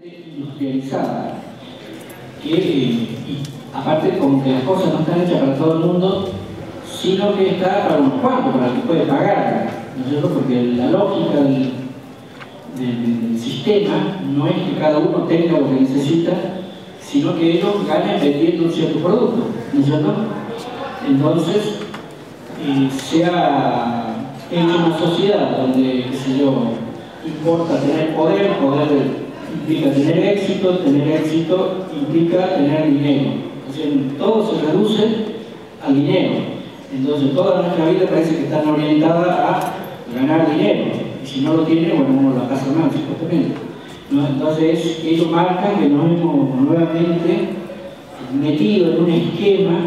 industrializada, que aparte como que las cosas no están hechas para todo el mundo, sino que está para unos cuantos, para el que puede pagar, ¿no es cierto? Porque la lógica del sistema no es que cada uno tenga lo que necesita, sino que ellos ganen vendiendo un cierto producto, ¿no es cierto? Entonces, se ha hecho una sociedad donde, qué sé yo, importa tener poder, poder implica tener éxito implica tener dinero. Entonces, todo se reduce al dinero. Entonces, toda nuestra vida parece que está orientada a ganar dinero. Y si no lo tiene, bueno, uno la pasa mal, supuestamente, ¿no? Entonces, ellos marcan que nos hemos nuevamente metido en un esquema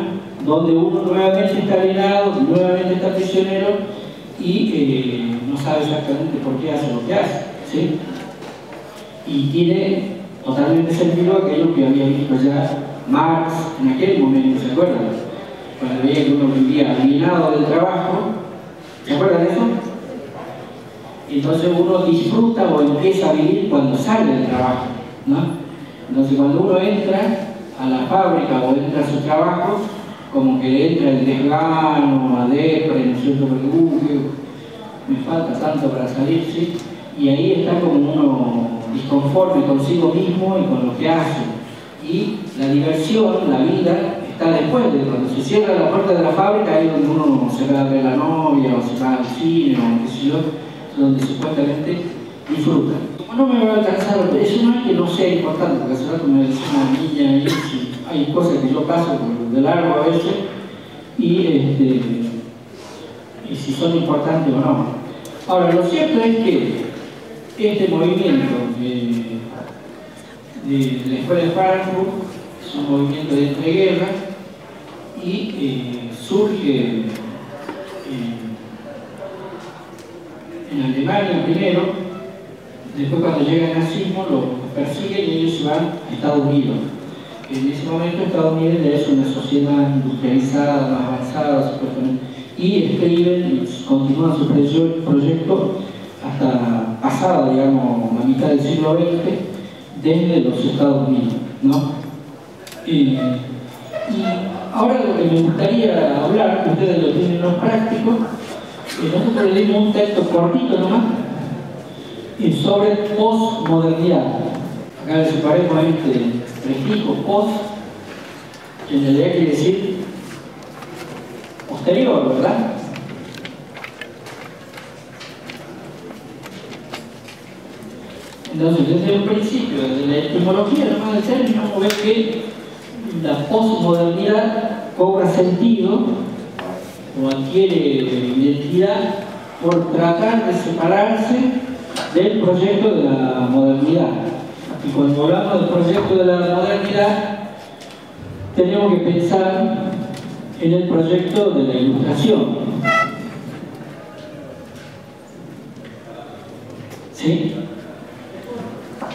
donde uno nuevamente está alienado, nuevamente está prisionero y no sabe exactamente por qué hace lo que hace, ¿sí? Y tiene totalmente sentido aquello que había visto ya Marx en aquel momento, ¿se acuerdan? Cuando veía que uno vivía alienado del trabajo, ¿se acuerdan de eso? Entonces uno disfruta o empieza a vivir cuando sale del trabajo, ¿no? Entonces cuando uno entra a la fábrica o entra a su trabajo, como que le entra el desgano, la depre, ¿no es cierto? Porque me falta tanto para salir, ¿sí? Y ahí está como uno disconforme consigo mismo y con lo que hace. Y la diversión, la vida, está después de cuando se cierra la puerta de la fábrica, ahí donde uno se va a ver a la novia, o se va al cine, o qué sé yo, donde supuestamente disfruta. No me va a alcanzar, eso no es que no sea importante, porque hace rato me decía una niña ahí, si hay cosas que yo paso de largo a veces, y si son importantes o no. Ahora, lo cierto es que este movimiento de la Escuela de Frankfurt es un movimiento de entreguerra y surge en Alemania primero, después cuando llega el nazismo lo persiguen y ellos se van a Estados Unidos. En ese momento Estados Unidos ya es una sociedad industrializada, más avanzada supuestamente, y escriben y continúan su proyecto hasta pasada, digamos, la mitad del siglo XX, desde los Estados Unidos, ¿no? Y ahora lo que me gustaría hablar, que ustedes lo tienen en los prácticos, nosotros leímos un texto cortito nomás, sobre posmodernidad. Acá le separemos este prefijo post, que en realidad quiere decir posterior, ¿verdad? Entonces, desde el principio, desde la etimología del término, vamos a ver que la posmodernidad cobra sentido o adquiere identidad por tratar de separarse del proyecto de la modernidad. Y cuando hablamos del proyecto de la modernidad, tenemos que pensar en el proyecto de la ilustración. ¿Sí?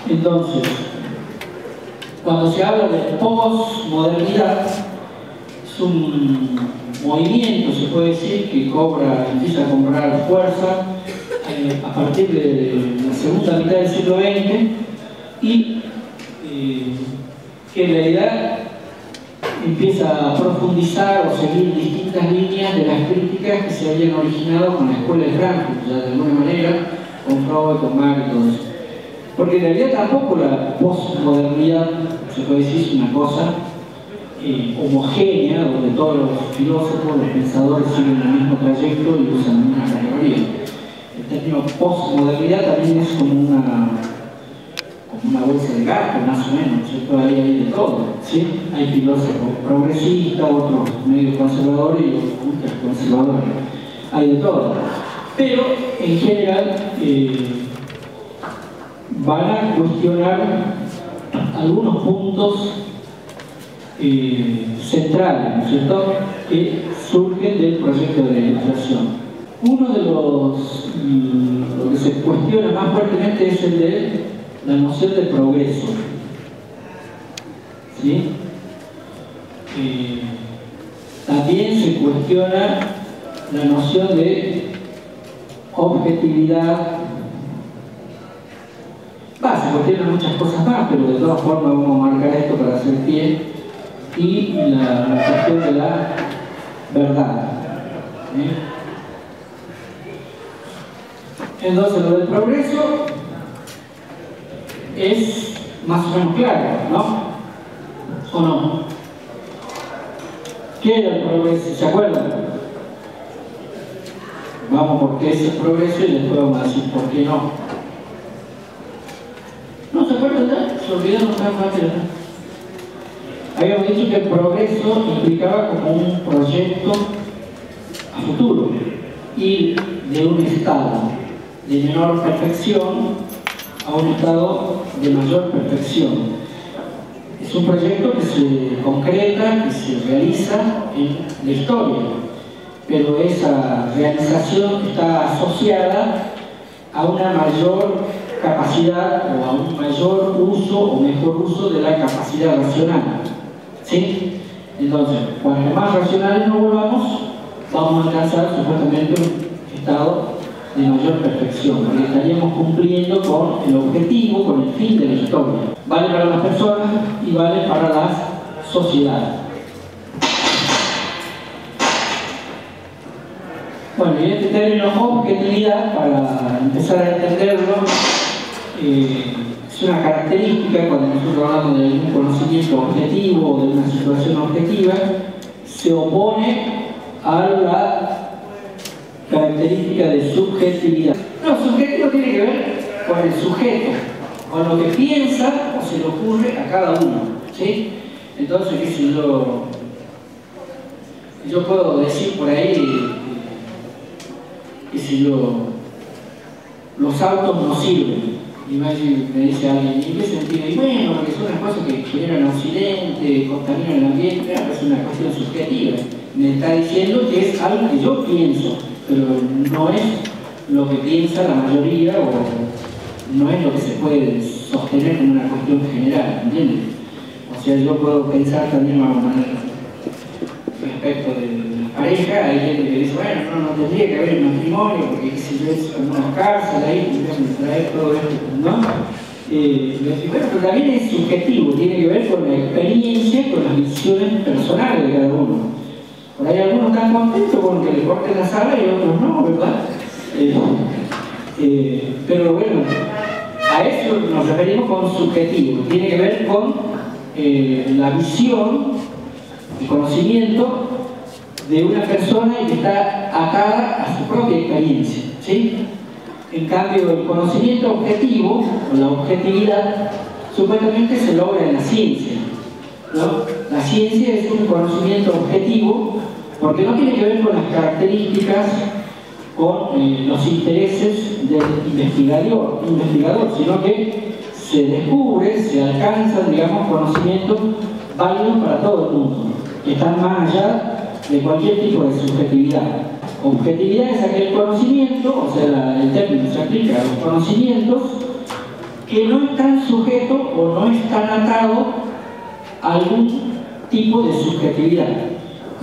Entonces, cuando se habla de posmodernidad, es un movimiento, se puede decir, que empieza a cobrar fuerza a partir de la segunda mitad del siglo XX y que en realidad empieza a profundizar o seguir distintas líneas de las críticas que se habían originado con la Escuela de Frankfurt, ya de alguna manera, con Freud, con Marx y todo eso. Porque en realidad tampoco la posmodernidad, se puede decir, es una cosa homogénea, donde todos los filósofos, los pensadores siguen el mismo trayecto y usan la misma categoría. El término posmodernidad también es como una bolsa de gato, más o menos, ¿cierto? Ahí hay de todo, ¿sí? Hay filósofos progresistas, otros medio conservadores y otros ultra conservadores. Hay de todo. Pero, en general, van a cuestionar algunos puntos centrales, ¿no es cierto?, que surgen del proyecto de la ilustración. Uno de lo que se cuestiona más fuertemente es el de la noción de progreso, ¿sí? También se cuestiona la noción de objetividad básica. se cuestionan muchas cosas más, pero de todas formas vamos a marcar esto para hacer pie, y la cuestión de la verdad. Entonces, lo del progreso es más o menos claro, ¿no? ¿O no? ¿Qué era el progreso? ¿Se acuerdan? Vamos por qué es el progreso y después vamos a decir por qué no. ¿No se acuerdan ya? Se olvidaron tan fácil, ¿no? Habíamos dicho que el progreso implicaba como un proyecto a futuro, ir de un estado de menor perfección a un estado de mayor perfección. Es un proyecto que se concreta, que se realiza en la historia, pero esa realización está asociada a una mayor capacidad o a un mayor uso o mejor uso de la capacidad racional. ¿Sí? Entonces, cuanto más racionales nos volvamos, vamos a alcanzar supuestamente un estado de mayor perfección, porque estaríamos cumpliendo con el objetivo, con el fin de la historia. Vale para las personas y vale para las sociedades. Bueno, y este término objetividad, para empezar a entenderlo, es una característica cuando nosotros hablamos de un conocimiento objetivo o de una situación objetiva, se opone a la característica de subjetividad. No, subjetivo tiene que ver con el sujeto, con lo que piensa o se le ocurre a cada uno, ¿sí? Entonces, qué sé yo puedo decir por ahí, qué sé yo, los autos no sirven. Y me dice alguien, ¿y en qué sentido? Y bueno, porque son unas cosas que generan accidentes, contaminan el ambiente, es una cuestión subjetiva. Me está diciendo que es algo que yo pienso, pero no es lo que piensa la mayoría o no es lo que se puede sostener como una cuestión general, ¿entiendes? O sea, yo puedo pensar también respecto de la pareja, hay gente que dice, bueno, no tendría que haber un matrimonio porque si yo es como una cárcel ahí, me trae todo esto, ¿no? Bueno, pero también es subjetivo, tiene que ver con la experiencia, con las visiones personales de cada uno. Por ahí algunos están contentos con que le corten la sala y otros no, ¿verdad? Pero bueno, a eso nos referimos con subjetivo, tiene que ver con la visión, el conocimiento de una persona y que está atada a su propia experiencia, ¿sí? En cambio, el conocimiento objetivo, o la objetividad, supuestamente se logra en la ciencia, ¿no? La ciencia es un conocimiento objetivo porque no tiene que ver con las características, con los intereses del investigador, sino que se descubre, se alcanzan, digamos, conocimientos válidos para todo el mundo, que están más allá de cualquier tipo de subjetividad. Objetividad es aquel conocimiento, o sea, el término se aplica a los conocimientos que no están sujetos o no están atados a algún tipo de subjetividad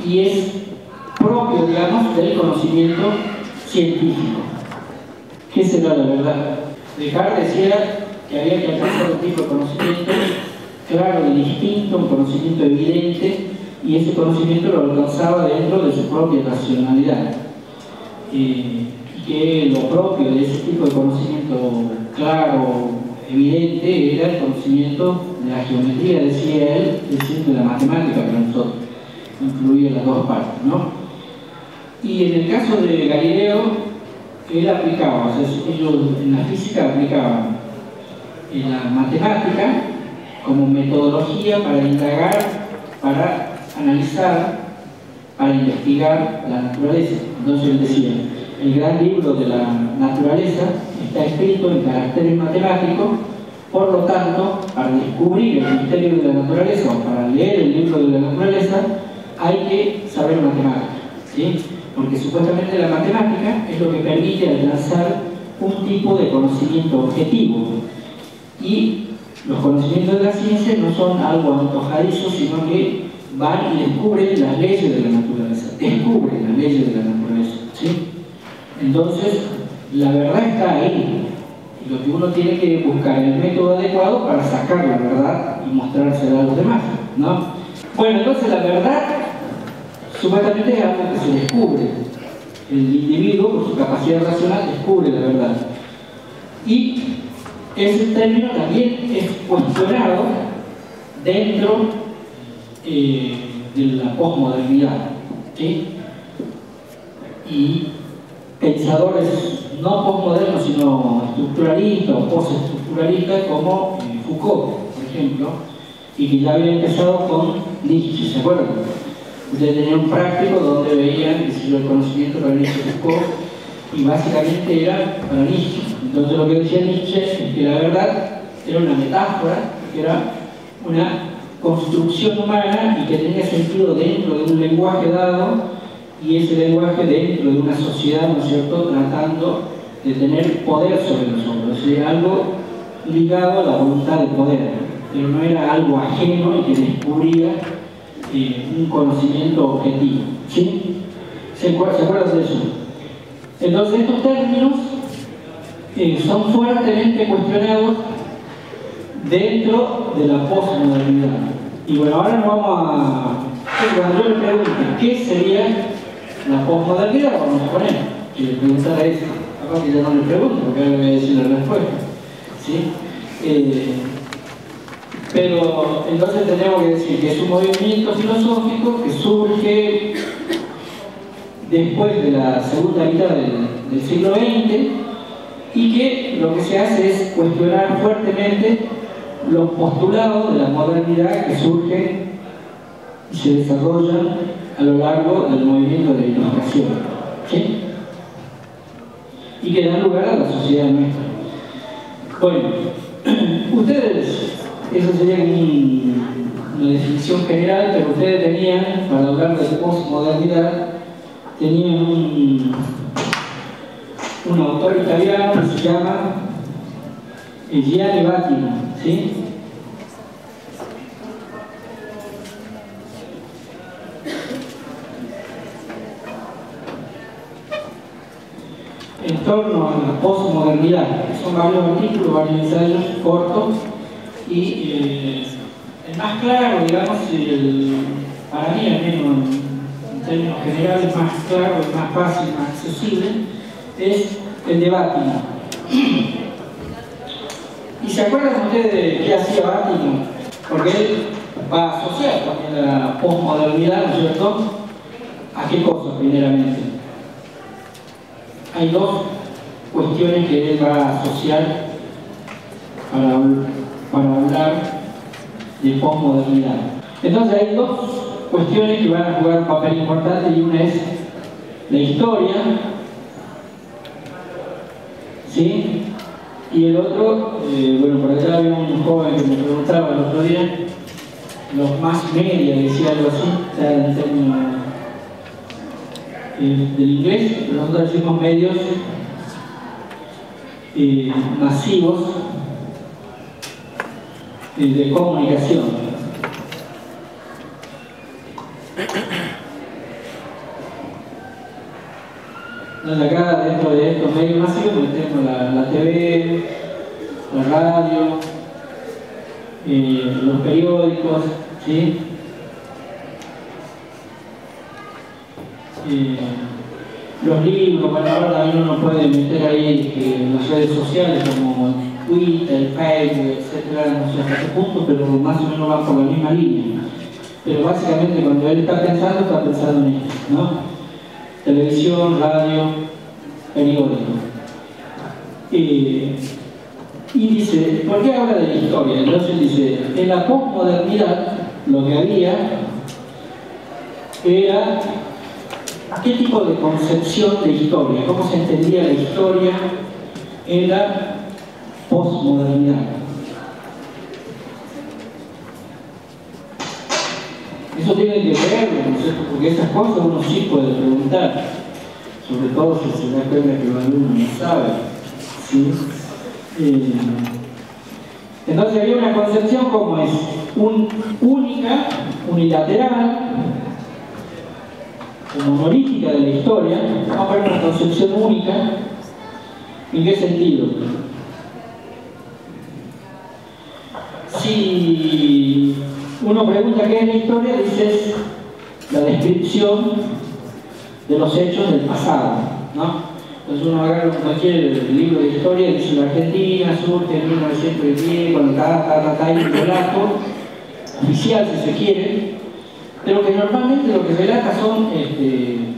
y es propio, digamos, del conocimiento científico. ¿Qué será la verdad? Descartes decía que había que alcanzar un tipo de conocimiento claro y distinto, un conocimiento evidente, y ese conocimiento lo alcanzaba dentro de su propia racionalidad. Y que lo propio de ese tipo de conocimiento claro, evidente, era el conocimiento de la geometría, decía él, es decir, de la matemática para nosotros, incluía las dos partes, ¿no? Y en el caso de Galileo, él aplicaba, o sea, ellos en la física aplicaban en la matemática como metodología para indagar, para analizar, para investigar la naturaleza. Entonces él decía, el gran libro de la naturaleza está escrito en caracteres matemáticos, por lo tanto, para descubrir el misterio de la naturaleza o para leer el libro de la naturaleza, hay que saber matemáticas, ¿sí? Porque supuestamente la matemática es lo que permite alcanzar un tipo de conocimiento objetivo. Y los conocimientos de la ciencia no son algo antojadizo, sino que van y descubren las leyes de la naturaleza, descubren las leyes de la naturaleza, ¿sí? Entonces, la verdad está ahí, Y lo que uno tiene que buscar el método adecuado para sacar la verdad y mostrársela a los demás, ¿no? Bueno, entonces la verdad supuestamente es algo que se descubre. El individuo, por su capacidad racional, descubre la verdad. Y ese término también es cuestionado dentro de la posmodernidad, ¿sí? Y pensadores no posmodernos, sino estructuralistas o postestructuralistas como Foucault, por ejemplo, y que ya había empezado con Nietzsche, ¿se acuerdan? Ustedes tenían un práctico donde veían el conocimiento para Nietzsche y Foucault, y básicamente era para Nietzsche. Entonces lo que decía Nietzsche es que la verdad era una metáfora, que era una construcción humana y que tenía sentido dentro de un lenguaje dado, y ese lenguaje dentro de una sociedad, ¿no es cierto?, tratando de tener poder sobre nosotros, o sea, algo ligado a la voluntad de poder, pero no era algo ajeno y que descubría un conocimiento objetivo, ¿sí? ¿Se acuerdan de eso? Entonces estos términos son fuertemente cuestionados dentro de la posmodernidad. Y bueno, ahora nos vamos a... Cuando yo le pregunte qué sería la posmodernidad, vamos a poner, si le preguntara eso, acá que yo no le pregunto, porque ahora voy a decir la respuesta, ¿sí? Pero entonces tenemos que decir que es un movimiento filosófico que surge después de la segunda mitad del siglo XX y que lo que se hace es cuestionar fuertemente los postulados de la modernidad que surgen y se desarrollan a lo largo del movimiento de la Ilustración, ¿sí? Y que dan lugar a la sociedad nuestra. Bueno, ustedes, eso sería una definición general, pero ustedes tenían, para hablar de posmodernidad, tenían un autor italiano que se llama Gianni Vattimo, ¿sí? En torno a la posmodernidad. Son varios artículos, varios ensayos cortos y el más claro, digamos, para mí al menos en términos generales, más claro, más fácil, más accesible, es el de Vattimo. ¿Y se acuerdan ustedes de qué hacía Vattimo? Porque él va a asociar también la posmodernidad, ¿no es cierto? ¿A qué cosa primeramente? Hay dos cuestiones que él va a asociar para hablar de posmodernidad. Entonces hay dos cuestiones que van a jugar un papel importante, y una es la historia, ¿sí? Y el otro, bueno, por allá había un joven que me preguntaba el otro día, los más media, decía algo así, o sea, en términos del inglés, pero nosotros decimos medios masivos de comunicación. Entonces acá dentro de estos medios masivos metemos la TV, la radio, los periódicos, ¿sí? Los libros, bueno, ahora también uno puede meter ahí las redes sociales como Twitter, Facebook, etcétera, no sé hasta qué punto, pero más o menos van por la misma línea. Pero básicamente cuando él está pensando en esto, ¿no? Televisión, radio, periódico. Y dice, ¿por qué habla de la historia? Entonces dice, en la posmodernidad lo que había era qué tipo de concepción de historia, cómo se entendía la historia en la posmodernidad. Eso tiene que verlo, ¿no es cierto? Porque esas cosas uno sí puede preguntar, sobre todo si se da cuenta que el alumno no sabe, ¿sí? Entonces había una concepción como es única, unilateral, monolítica de la historia. Vamos a ver una concepción única. ¿En qué sentido? si uno pregunta qué es la historia, dices la descripción de los hechos del pasado, ¿no? Entonces uno agarra cualquier libro de historia y dice la Argentina surge en 1910, cuando hay un relato oficial, si se quiere, pero que normalmente lo que relata son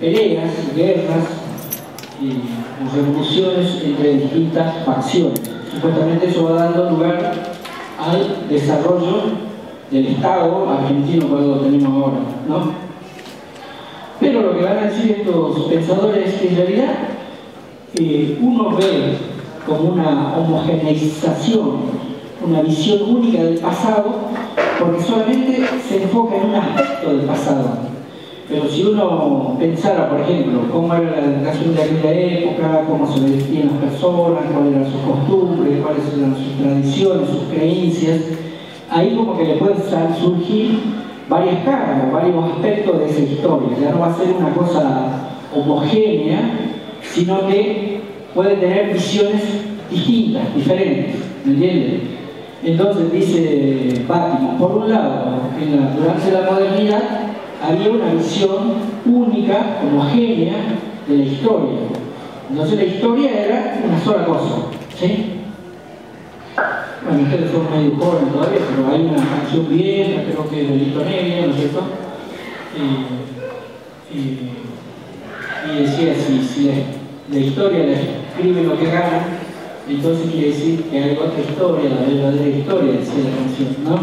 peleas, guerras, revoluciones entre distintas facciones. Supuestamente eso va dando lugar al desarrollo del Estado argentino cuando lo tenemos ahora, ¿no? Pero lo que van a decir estos pensadores es que en realidad uno ve como una homogeneización, una visión única del pasado, porque solamente se enfoca en un aspecto del pasado. Pero si uno pensara, por ejemplo, cómo era la educación de aquella época, cómo se vestían las personas, cuáles eran sus costumbres, cuáles eran sus tradiciones, sus creencias, ahí como que le pueden surgir varias caras, varios aspectos de esa historia. Ya no va a ser una cosa homogénea, sino que puede tener visiones distintas, diferentes, ¿me entiendes? Entonces dice Bátimo, por un lado, durante la modernidad había una visión única, homogénea de la historia. Entonces la historia era una sola cosa, ¿sí? Bueno, ustedes son medio jóvenes todavía, pero hay una canción vieja, creo que de Lito Nevia, ¿no es cierto? Y decía, si la historia la escribe lo que gana, entonces quiere decir que hay otra historia, la verdadera historia, decía la canción, ¿no?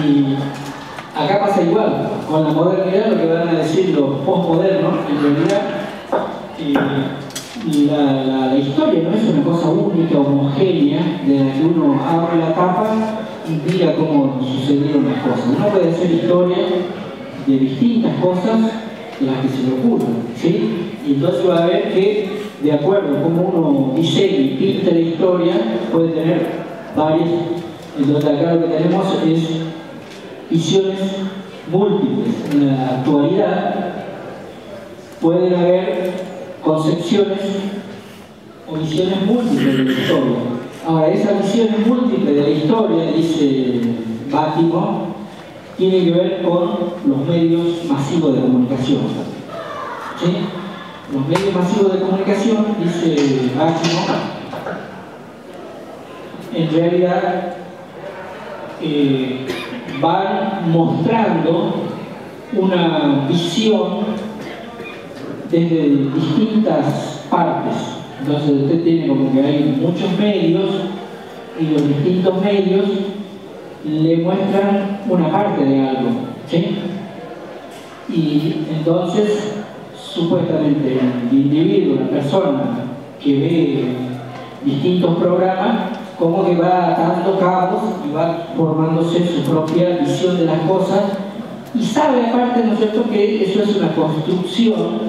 Y acá pasa igual, con la modernidad lo que van a decir los postmodernos, en realidad la historia no es una cosa única, homogénea, de la que uno abre la tapa y mira cómo sucedieron las cosas. Uno puede hacer historia de distintas cosas de las que se le ocurran, ¿sí? Y entonces va a ver que, de acuerdo a cómo uno diseña y pinta la historia, puede tener varias. Entonces acá lo que tenemos es visiones múltiples. En la actualidad pueden haber concepciones o visiones múltiples de la historia. Ahora, esas visiones múltiples de la historia, dice Bátimo, tienen que ver con los medios masivos de comunicación, ¿sí? Los medios masivos de comunicación, dice Bátimo, en realidad van mostrando una visión desde distintas partes. Entonces usted tiene como que hay muchos medios y los distintos medios le muestran una parte de algo, ¿sí? Y entonces supuestamente el individuo, la persona que ve distintos programas, como que va atando cabos y va formándose su propia visión de las cosas y sabe aparte, ¿no es cierto?, que eso es una construcción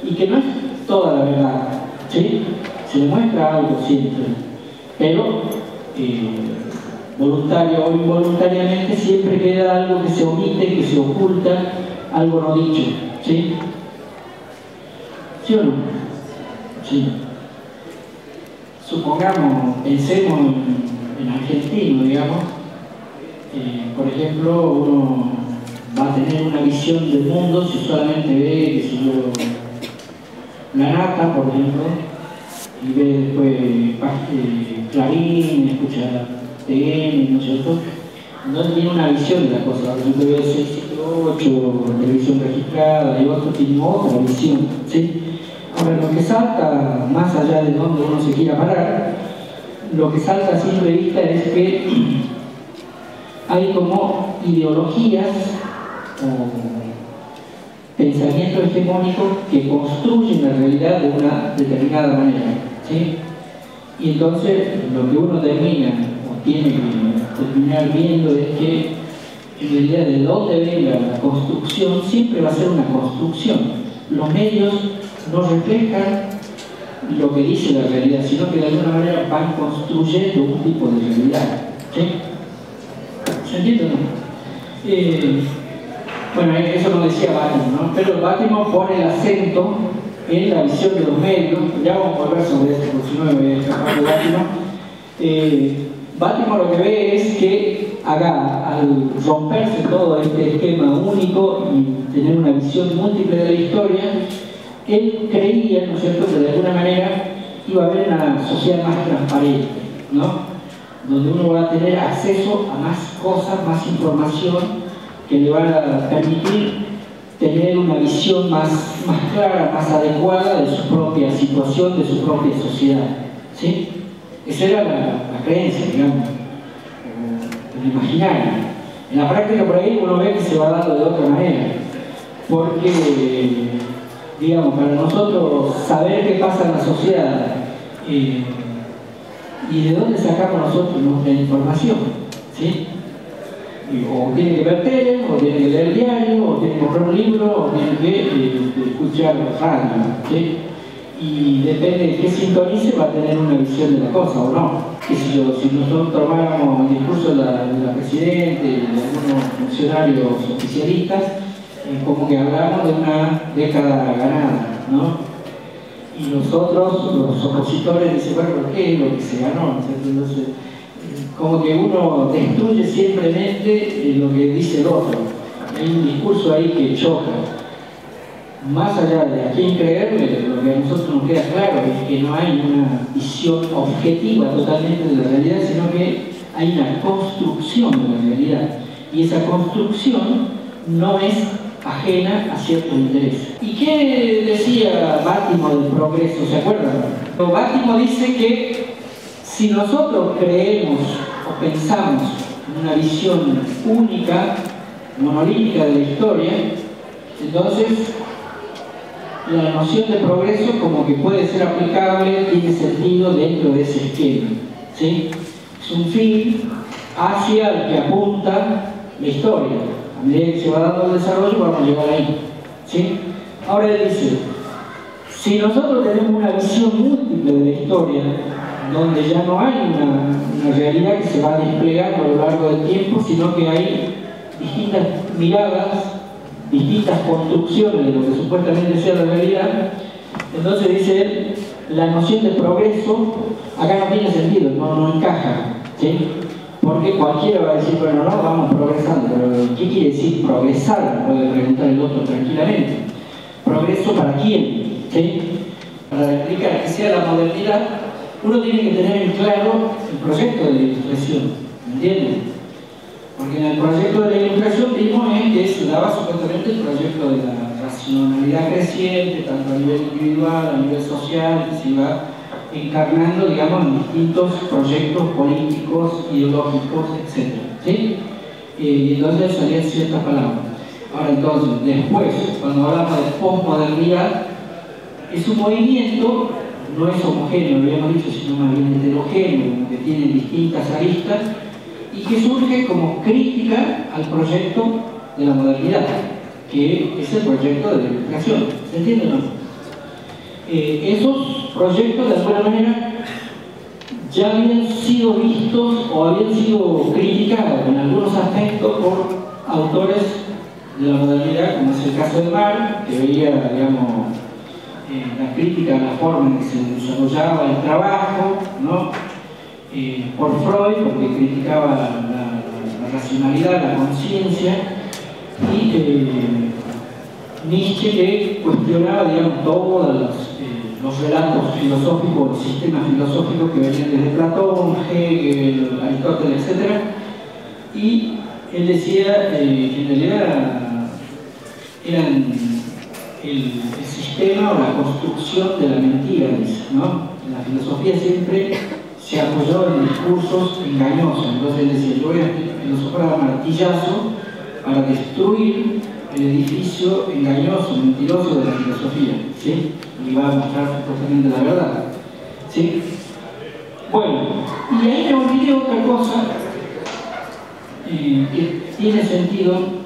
y que no es toda la verdad, ¿sí? Se le muestra algo siempre, pero voluntario o involuntariamente siempre queda algo que se omite, que se oculta, algo no dicho, ¿sí? ¿Sí o no? Sí. Supongamos, pensemos en argentino, digamos, por ejemplo, uno va a tener una visión del mundo si solamente ve, qué sé yo, La Nata, por ejemplo, y ve después Clarín, escucha TN, ¿no es cierto? Entonces tiene una visión de las cosas. Por ejemplo, ve 678, televisión registrada, y otro tiene otra visión, ¿sí? Ahora, lo que salta, más allá de donde uno se quiera parar, lo que salta a simple vista es que hay como ideologías o pensamientos hegemónicos que construyen la realidad de una determinada manera, ¿sí? Y entonces lo que uno termina o tiene que terminar viendo es que en realidad de dónde venga la construcción siempre va a ser una construcción. Los medios no reflejan lo que dice la realidad, sino que de alguna manera van construyendo un tipo de realidad, ¿sí? ¿Se entiende o no? Bueno, eso lo decía Bátimo, ¿no? Pero Bátimo pone el acento en la visión de los medios. Ya vamos a volver sobre esto, porque si no me voy a escapar de Bátimo. Baltimore lo que ve es que acá, al romperse todo este esquema único y tener una visión múltiple de la historia, él creía, ¿no es cierto?, que de alguna manera iba a haber una sociedad más transparente, ¿no?, donde uno va a tener acceso a más cosas, más información que le van a permitir tener una visión más clara, más adecuada de su propia situación, de su propia sociedad, ¿sí? Esa era la creencia, digamos, el imaginario. En la práctica por ahí uno ve que se va dando de otra manera, porque, digamos, para nosotros saber qué pasa en la sociedad y de dónde sacamos nosotros nuestra información, ¿sí? O tiene que ver tele, o tiene que leer diario, o tiene que comprar un libro, o tiene que escuchar radio, ¿sí? Y depende de qué sintonice va a tener una visión de la cosa o no. ¿Qué sé yo? Si nosotros tomáramos el discurso de la Presidenta y de algunos funcionarios oficialistas, como que hablamos de una década ganada, ¿no? Y nosotros, los opositores, dicen, bueno, ¿por qué es lo que se ganó? Entonces, como que uno destruye simplemente lo que dice el otro. Hay un discurso ahí que choca. Más allá de a quién creerle, lo que a nosotros nos queda claro es que no hay una visión objetiva totalmente de la realidad, sino que hay una construcción de la realidad. Y esa construcción no es ajena a ciertos intereses. ¿Y qué decía Baltimore del progreso? ¿Se acuerdan? Baltimore dice que si nosotros creemos o pensamos en una visión única, monolítica de la historia, entonces la noción de progreso como que puede ser aplicable, tiene sentido dentro de ese esquema, ¿sí? Es un fin hacia el que apunta la historia. A medida que se va dando el desarrollo vamos a llegar ahí, ¿sí? Ahora él dice, si nosotros tenemos una visión múltiple de la historia, donde ya no hay una realidad que se va desplegando a lo largo del tiempo, sino que hay distintas miradas, distintas construcciones de lo que supuestamente sea la realidad, entonces dice él, la noción de progreso acá no tiene sentido, no encaja, ¿sí? Porque cualquiera va a decir, bueno, no, vamos progresando, pero ¿qué quiere decir progresar? Puede preguntar el otro tranquilamente. ¿Progreso para quién? ¿Sí? Para explicar que sea la modernidad, uno tiene que tener en claro el proyecto de la ilustración, ¿entienden? Porque en el proyecto de la ilustración vimos que se daba supuestamente el proyecto de la racionalidad creciente, tanto a nivel individual, a nivel social, que se iba encarnando, digamos, en distintos proyectos políticos, ideológicos, etc. ¿Sí? Y entonces salían ciertas palabras. Ahora entonces, después, cuando hablamos de posmodernidad, es un movimiento, no es homogéneo, lo habíamos dicho, sino más bien heterogéneo, que tiene distintas aristas, y que surge como crítica al proyecto de la modernidad, que es el proyecto de la ilustración. ¿Se entiende o no? Esos proyectos, de alguna manera, ya habían sido vistos o habían sido criticados en algunos aspectos por autores de la modernidad, como es el caso de Marx, que veía, digamos, la crítica a la forma en que se desarrollaba el trabajo, ¿no? Por Freud, porque criticaba la racionalidad, la conciencia, y Nietzsche, que cuestionaba, digamos, todos los relatos filosóficos, los sistemas filosóficos que venían desde Platón, Hegel, Aristóteles, etc. Y él decía que en realidad eran el sistema o la construcción de la mentira, ¿no? La filosofía siempre se apoyó en discursos engañosos. Entonces él decía, yo voy a filosofar a martillazo para destruir el edificio engañoso, mentiroso de la filosofía, ¿sí? Y va a mostrar supuestamente la verdad, ¿sí? Bueno, y ahí me olvidé otra cosa que tiene sentido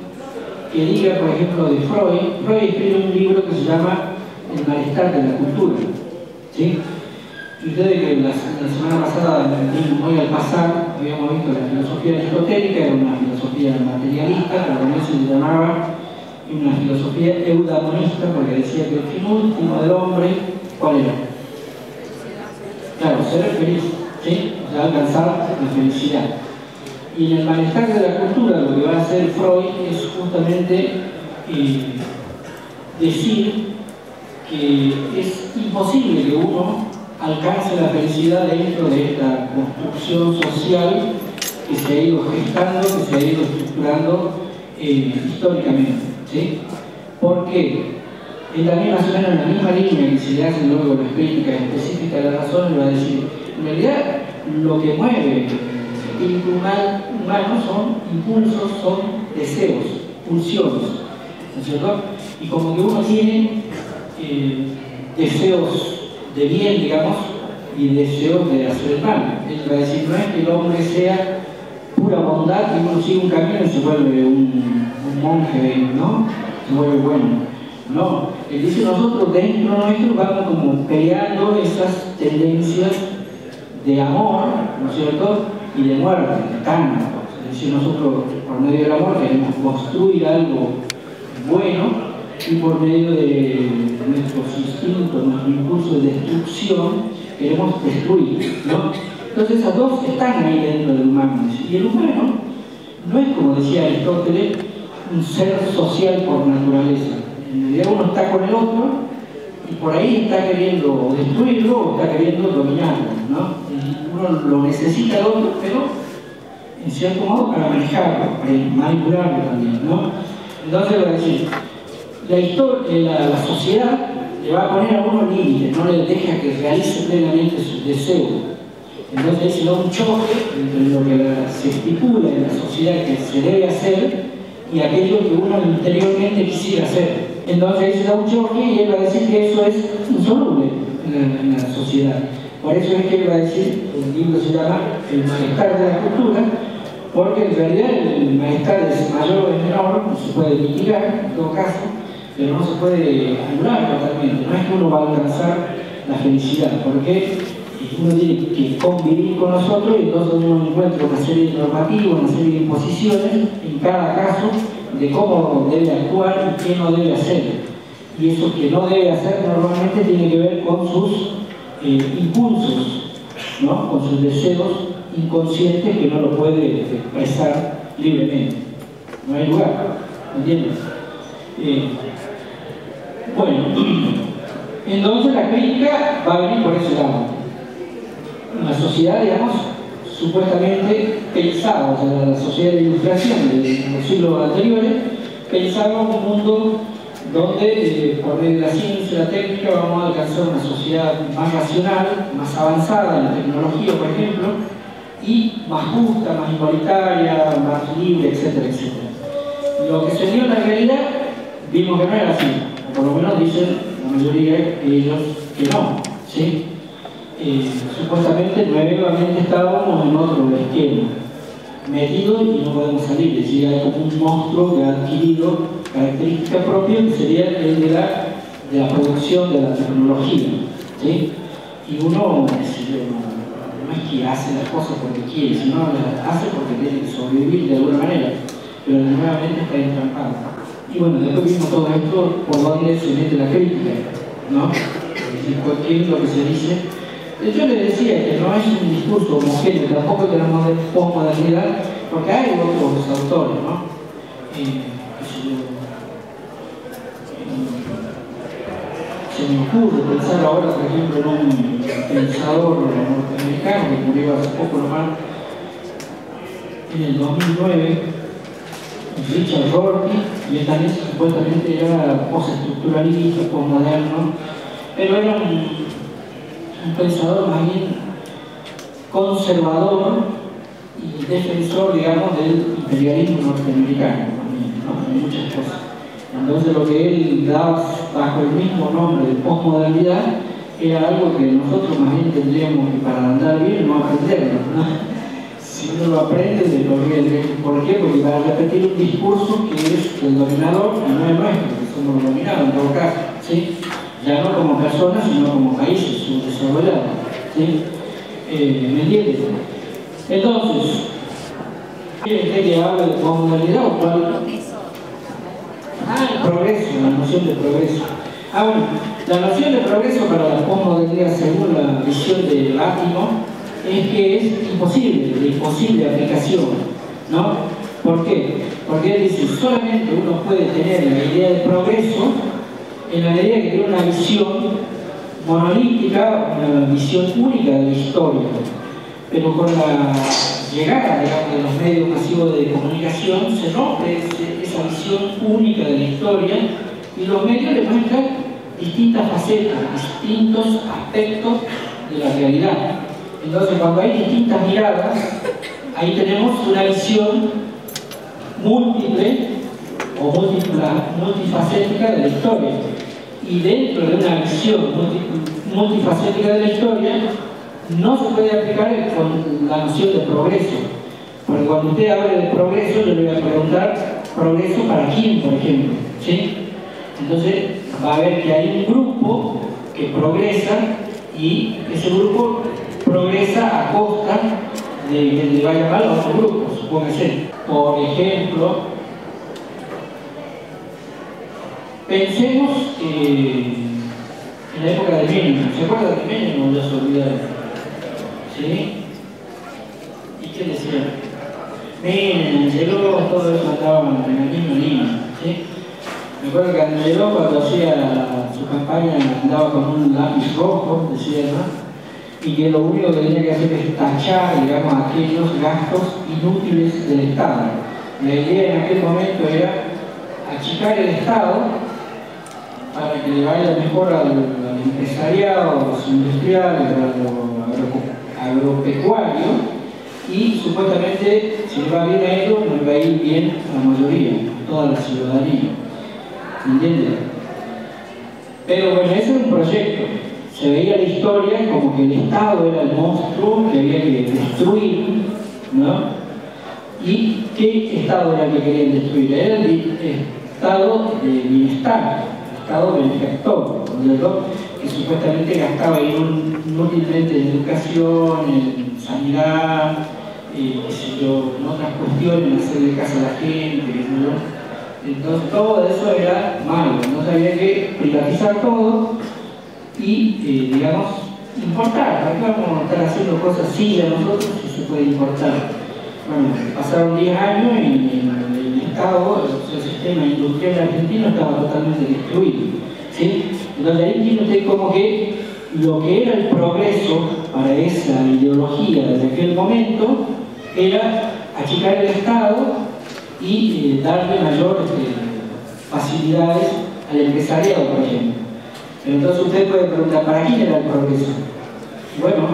que diga, por ejemplo, de Freud. Freud escribe un libro que se llama El malestar de la cultura, ¿sí? Y ustedes que la semana pasada, hoy al pasar, habíamos visto la filosofía aristotélica, era una filosofía materialista, pero también se le llamaba una filosofía eudamonista, porque decía que el fin último del hombre, ¿cuál era? Claro, ser feliz, ¿sí? O sea, alcanzar la felicidad. Y en el malestar de la cultura lo que va a hacer Freud es justamente decir que es imposible que uno alcance la felicidad dentro de esta construcción social que se ha ido gestando, que se ha ido estructurando históricamente, ¿sí? Porque él también más o menos en la misma línea que se le hacen luego las críticas específicas de la razón, le va a decir, en realidad lo que mueve el espíritu humano son impulsos, son deseos, pulsiones, ¿no es cierto? Y como que uno tiene deseos de bien, digamos, y deseos de hacer el mal. Él va a decir, no es que el hombre sea pura bondad y uno sigue un camino y se vuelve un monje, ¿no? Se vuelve bueno. No, él dice, nosotros dentro nuestro vamos como peleando esas tendencias de amor, ¿no es cierto? Y de muerte, de tánatos. Es decir, nosotros por medio del amor queremos construir algo bueno y por medio de nuestros instintos, nuestro impulso de destrucción, queremos destruir, ¿no? Entonces esas dos están ahí dentro del humano. Y el humano no es, como decía Aristóteles, un ser social por naturaleza. En realidad uno está con el otro y por ahí está queriendo destruirlo o está queriendo dominarlo, ¿no? Y uno lo necesita al otro, pero en cierto modo para manejarlo, para manipularlo también, ¿no? Entonces va a decir, la sociedad le va a poner a uno límites, no le deja que realice plenamente sus deseos. Entonces se da un choque entre lo que se estipula en la sociedad que se debe hacer y aquello que uno interiormente quisiera hacer. Entonces se da un choque y él va a decir que eso es insoluble en la sociedad. Por eso es que él va a decir, el libro se llama El malestar de la cultura, porque en realidad el malestar es mayor o es menor, no se puede mitigar en todo caso, pero no se puede anular totalmente. No es que uno va a alcanzar la felicidad, porque uno tiene que convivir con nosotros y entonces uno encuentra una serie de normativas, una serie de imposiciones en cada caso de cómo debe actuar y qué no debe hacer. Y eso que no debe hacer normalmente tiene que ver con sus impulsos, ¿no? Con sus deseos inconscientes que no lo puede expresar libremente. No hay lugar, ¿entiendes? Bueno, entonces la crítica va a venir por ese lado. La sociedad, digamos, supuestamente pensaba, o sea, la sociedad de ilustración de los siglos anteriores, pensaba un mundo donde por medio de la ciencia y la técnica vamos a alcanzar una sociedad más racional, más avanzada en la tecnología, por ejemplo, y más justa, más igualitaria, más libre, etcétera, etcétera. Lo que se dio en la realidad, vimos que no era así, o por lo menos dicen la mayoría de ellos que no, ¿sí? Supuestamente nuevamente estábamos en otro esquema, metido y no podemos salir, es decir, hay como un monstruo que ha adquirido características propias que sería el de la producción de la tecnología, ¿sí? Y uno no es que hace las cosas porque quiere, sino las hace porque tiene que sobrevivir de alguna manera, pero nuevamente está entrampado. Y bueno, después vimos todo esto por donde se mete la crítica, ¿no? Es decir, ¿qué es lo que se dice? Yo le decía que no es un discurso homogéneo, tampoco tenemos de posmodernidad, porque hay otros autores, ¿no? Se me ocurre pensar ahora, por ejemplo, en un pensador norteamericano que murió hace poco nomás, en el 2009, Richard Rorty, y él también supuestamente era postestructuralista, posmoderno, pero era un pensador más bien conservador y defensor, digamos, del imperialismo norteamericano, ¿no? En muchas cosas. Entonces lo que él daba bajo el mismo nombre de posmodernidad era algo que nosotros más bien tendríamos que, para andar bien, no aprenderlo, ¿no? Si uno lo aprende, de lo bien. ¿Por qué? Porque va a repetir un discurso que es del dominador y no es nuestro, que somos los dominados en todo caso, ¿sí? Ya no como personas, sino como países subdesarrollados, ¿sí? ¿Me entiendes? Entonces, ¿quiere usted que hable de posmodernidad o cuál? El progreso, la noción de progreso. Bueno, la noción de progreso para la posmodernidad, según la visión de Latino, es que es imposible, de imposible aplicación, ¿no? ¿Por qué? Porque él dice, solamente uno puede tener la idea de progreso en la medida que tiene una visión monolítica, una visión única de la historia. Pero con la llegada, digamos, de los medios masivos de comunicación se rompe esa visión única de la historia y los medios le muestran distintas facetas, distintos aspectos de la realidad. Entonces, cuando hay distintas miradas, ahí tenemos una visión múltiple o multifacética de la historia. Y dentro de una visión multifacética de la historia, no se puede aplicar con la noción de progreso. Porque cuando usted hable de progreso, yo le voy a preguntar, ¿progreso para quién, por ejemplo? ¿Sí? Entonces, va a ver que hay un grupo que progresa y ese grupo progresa a costa de que le vaya mal a otro grupo, supóngase. Por ejemplo, pensemos en la época de Menem. ¿Se acuerda de Menem o ya se olvidaron? ¿Sí? ¿Y qué decía? Menem, llegó, todo eso andaban en la misma línea. ¿Sí? Me acuerdo que Angeló, cuando hacía su campaña, andaba con un lápiz rojo, decía, ¿no? Y que lo único que tenía que hacer es tachar, digamos, aquellos gastos inútiles del Estado. La idea en aquel momento era achicar el Estado para que le vaya mejor al empresariado, a los industriales, a lo agropecuario, y supuestamente, si le va bien a ellos, nos va a ir bien a la mayoría, a toda la ciudadanía. ¿Entiendes? Pero bueno, ese es un proyecto. Se veía la historia como que el Estado era el monstruo que había que destruir, ¿no? ¿Y qué Estado era el que querían destruir? Era el Estado de bienestar, el Estado benefactor, ¿no? Que supuestamente gastaba inútilmente en educación, en sanidad, qué sé yo, en otras cuestiones, en hacerle caso a la gente, ¿no? Entonces todo eso era malo, entonces había que privatizar todo y, digamos, importar. ¿Para qué vamos a estar haciendo cosas así a nosotros si se puede importar? Bueno, pasaron 10 años y el Estado, el sistema industrial argentino estaba totalmente destruido, ¿sí? Entonces ahí tiene usted como que lo que era el progreso para esa ideología de aquel momento era achicar el Estado y darle mayores facilidades al empresariado, por ejemplo. Pero entonces usted puede preguntar, ¿para quién era el progreso? Bueno,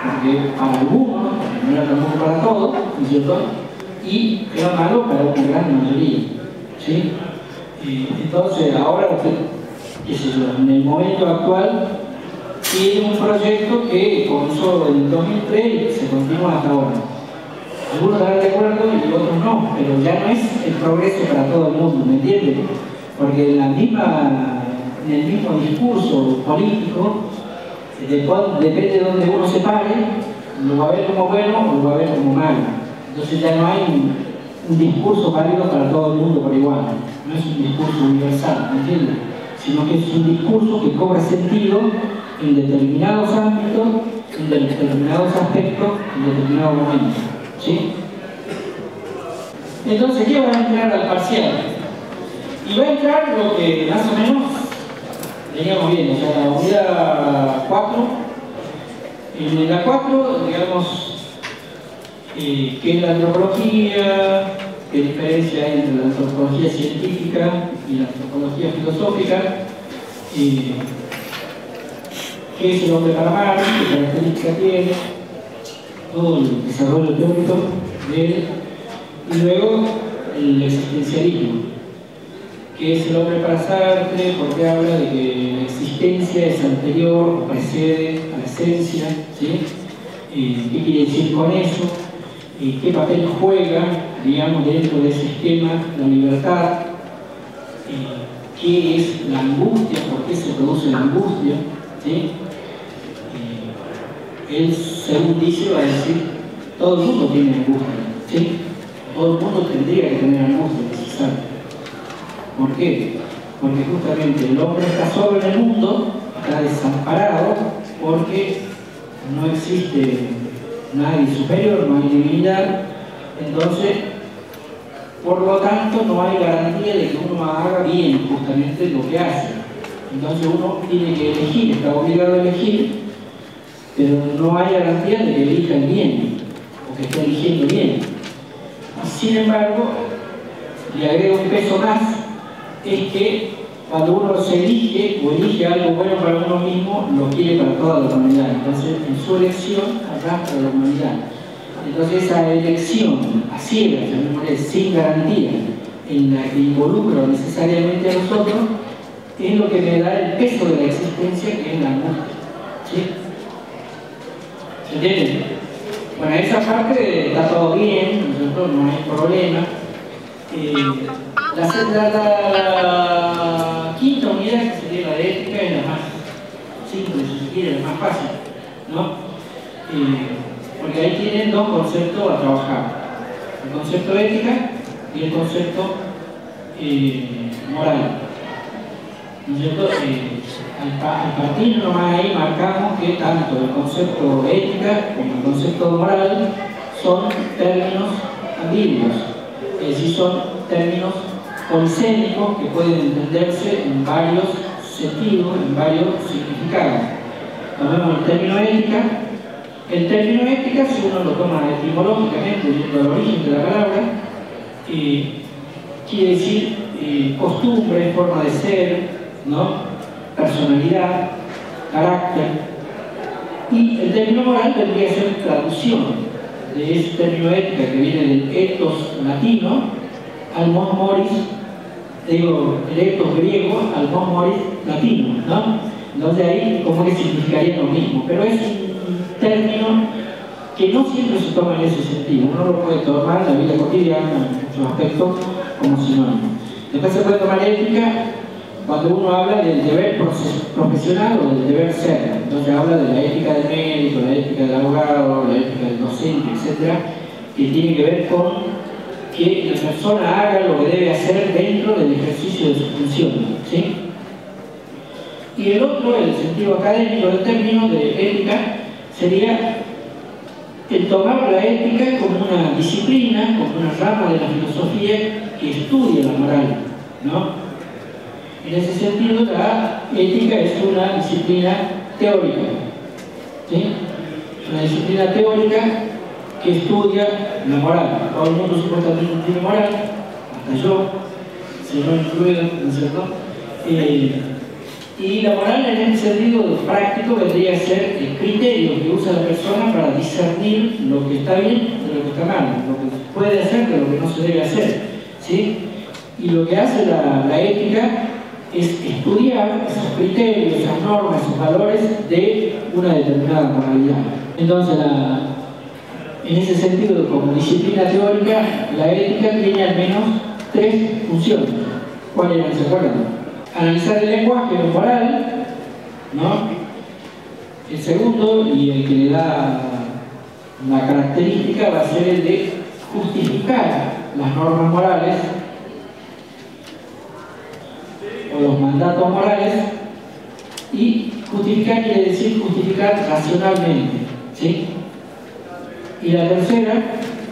porque para algunos, no era tampoco para todos, ¿no es cierto? Y era malo para una gran mayoría, ¿sí? Entonces ahora usted, qué sé yo, en el momento actual tiene un proyecto que comenzó en el 2003 y se continúa hasta ahora. Algunos estarán de acuerdo y otros no, pero ya no es el progreso para todo el mundo, ¿me entiendes? Porque en el mismo discurso político, depende de donde uno se pare, lo va a ver como bueno o lo va a ver como malo. Entonces ya no hay un discurso válido para todo el mundo por igual, no es un discurso universal, ¿me entiendes? Sino que es un discurso que cobra sentido en determinados ámbitos, en determinados aspectos, en determinados momentos. ¿Sí? Entonces, ¿qué va a entrar al parcial? Y va a entrar lo que más o menos teníamos bien, o sea, la unidad 4. En la 4, digamos, qué es la antropología, qué diferencia hay entre la antropología científica y la antropología filosófica, qué es el hombre para Marx, qué características tiene, todo el desarrollo teórico de él, y luego el existencialismo, que es el hombre para Sartre, porque habla de que la existencia es anterior o precede a la esencia, ¿sí? ¿Qué quiere decir con eso? ¿Qué papel juega, digamos, dentro de ese esquema la libertad? ¿Qué es la angustia? ¿Por qué se produce la angustia? ¿Sí? Él, según dice, va a decir, todo el mundo tiene angustia, ¿sí? Todo el mundo tendría que tener angustia, necesario. ¿Por qué? Porque justamente el hombre está solo en el mundo, está desamparado, porque no existe nadie superior, no hay divinidad, entonces, por lo tanto, no hay garantía de que uno haga bien justamente lo que hace. Entonces uno tiene que elegir, está obligado a elegir, pero no hay garantía de que elija el bien, o que esté eligiendo bien. Sin embargo, le agrego un peso más, es que cuando uno se elige o elige algo bueno para uno mismo, lo quiere para toda la humanidad. Entonces, en su elección arrastra a la humanidad. Entonces, esa elección a ciegas, sin garantía, en la que involucra necesariamente a nosotros, es lo que me da el peso de la existencia, que es la muerte. ¿Sí? ¿Se entiende? Bueno, esa parte está todo bien, nosotros no hay problema. La quinta unidad, que sería la de ética, es la más simple, si se quiere, la más fácil, ¿no? Porque ahí tienen dos conceptos a trabajar: el concepto ética y el concepto moral. ¿No es cierto? Al partir nomás ahí marcamos que tanto el concepto ética como el concepto moral son términos ambiguos, es decir, son términos polisémicos que pueden entenderse en varios sentidos, en varios significados. Tomemos el término ética. El término ética, si uno lo toma etimológicamente, viendo el origen de la palabra, quiere decir costumbre, forma de ser, ¿no? Personalidad, carácter. Y el término moral tendría que ser traducción de ese término ética que viene del ethos latino al mos moris, digo, el ethos griego al mos moris latino, ¿no? Entonces ahí como que significaría lo mismo, pero es un término que no siempre se toma en ese sentido. Uno lo puede tomar en la vida cotidiana, en muchos aspectos, como sinónimo. Después se puede tomar ética cuando uno habla del deber profesional o del deber ser. Entonces habla de la ética del médico, la ética del abogado, la ética del docente, etc., que tiene que ver con que la persona haga lo que debe hacer dentro del ejercicio de su función, ¿sí? Y el otro, el sentido académico del término de ética, sería el tomar la ética como una disciplina, como una rama de la filosofía que estudia la moral, ¿no? En ese sentido, la ética es una disciplina teórica, ¿sí? Una disciplina teórica que estudia la moral. Todo el mundo supuestamente tiene moral, hasta yo, si no incluido, ¿no es cierto? Y la moral en el sentido práctico vendría a ser el criterio que usa la persona para discernir lo que está bien de lo que está mal, lo que puede hacer de lo que no se debe hacer, ¿sí? Y lo que hace la ética es estudiar esos criterios, esas normas, esos valores de una determinada moralidad. Entonces, en ese sentido, como disciplina teórica, la ética tiene al menos tres funciones. ¿Cuáles eran? ¿Se acuerdan? Analizar el lenguaje moral, ¿no? El segundo, y el que le da la característica, va a ser el de justificar las normas morales o los mandatos morales. Y justificar quiere decir justificar racionalmente, ¿sí? Y la tercera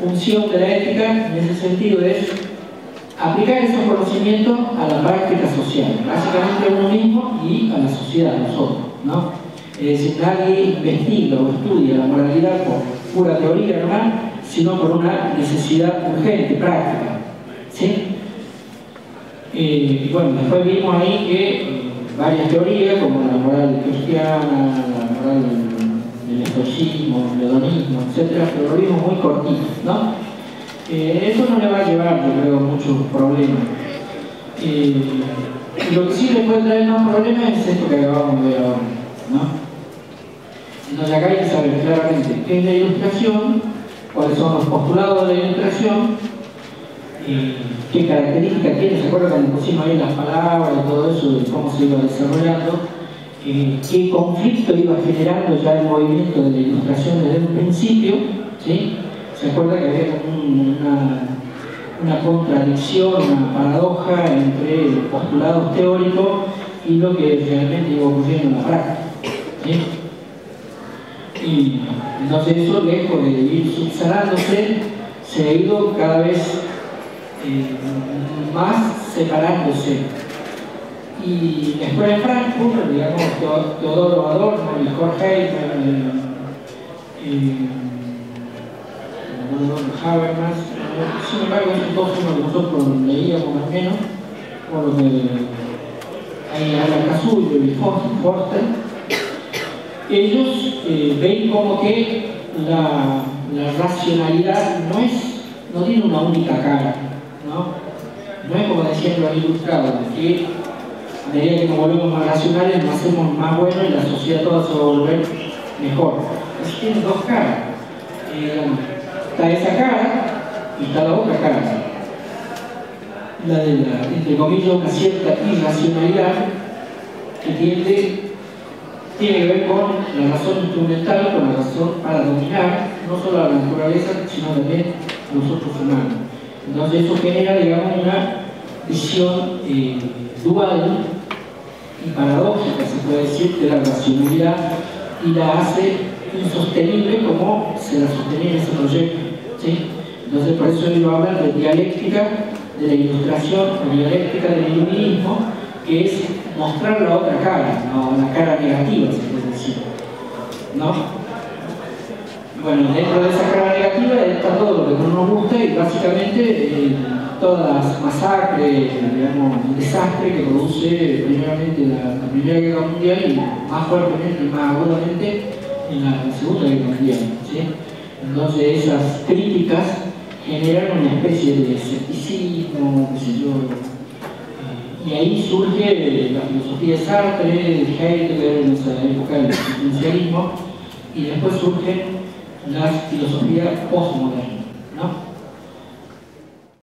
función de la ética en ese sentido es aplicar esos conocimientos a la práctica social, básicamente a uno mismo y a la sociedad, a nosotros, ¿no? Es decir, nadie investiga o estudia la moralidad por pura teoría normal, sino por una necesidad urgente, práctica, ¿sí? Bueno, después vimos ahí que varias teorías, como la moral cristiana, la moral del estoicismo, el hedonismo, etc., pero lo vimos muy cortito, ¿no? Eso no le va a llevar, yo creo, muchos problemas. Lo que sí le puede traer más problemas es esto que acabamos de ver ahora, ¿no? Entonces acá hay que saber claramente qué es la ilustración, cuáles son los postulados de la ilustración, qué características tiene. ¿Se acuerdan cuando pusimos ahí las palabras y todo eso, de cómo se iba desarrollando? Qué conflicto iba generando ya el movimiento de la ilustración desde un principio, ¿sí? ¿Se acuerda que había una contradicción, una paradoja entre los postulados teóricos y lo que realmente iba ocurriendo en la práctica, ¿sí? Y entonces eso, lejos de ir subsanándose, se ha ido cada vez más separándose. Y la escuela de Frankfurt, digamos, Teodoro Adorno y Horkheimer, Habermas, sin embargo, esos dos son los que nosotros leíamos más o menos, por lo que hay Alan Casullo y Forster. Ellos ven como que la racionalidad no tiene una única cara, no es como decían los ilustrados, que a medida que nos volvemos más racionales nos hacemos más buenos y la sociedad toda se va a volver mejor. Eso tiene dos caras. Está esa cara y está la otra cara. La de entre comillas, una cierta irracionalidad que tiene que ver con la razón instrumental, con la razón para dominar no solo a la naturaleza, sino también a los otros humanos. Entonces eso genera, digamos, una visión dual y paradójica, se puede decir, de la racionalidad, y la hace insostenible como se la sostenía en ese proyecto, ¿sí? Entonces por eso ellos hablan de dialéctica de la ilustración, o dialéctica del iluminismo, que es mostrar la otra cara, ¿no? La cara negativa, se puede decir, ¿no? Bueno, dentro de esa cara negativa está todo lo que no nos gusta y básicamente todas las masacres, digamos, el desastre que produce primeramente la Primera Guerra Mundial y más fuertemente y más agudamente en la Segunda Guerra Mundial, ¿sí? Entonces esas críticas generan una especie de escepticismo, qué sé yo, y ahí surge la filosofía de Sartre, de Heidegger en esa época del existencialismo, y después surge la filosofía postmoderna, ¿no?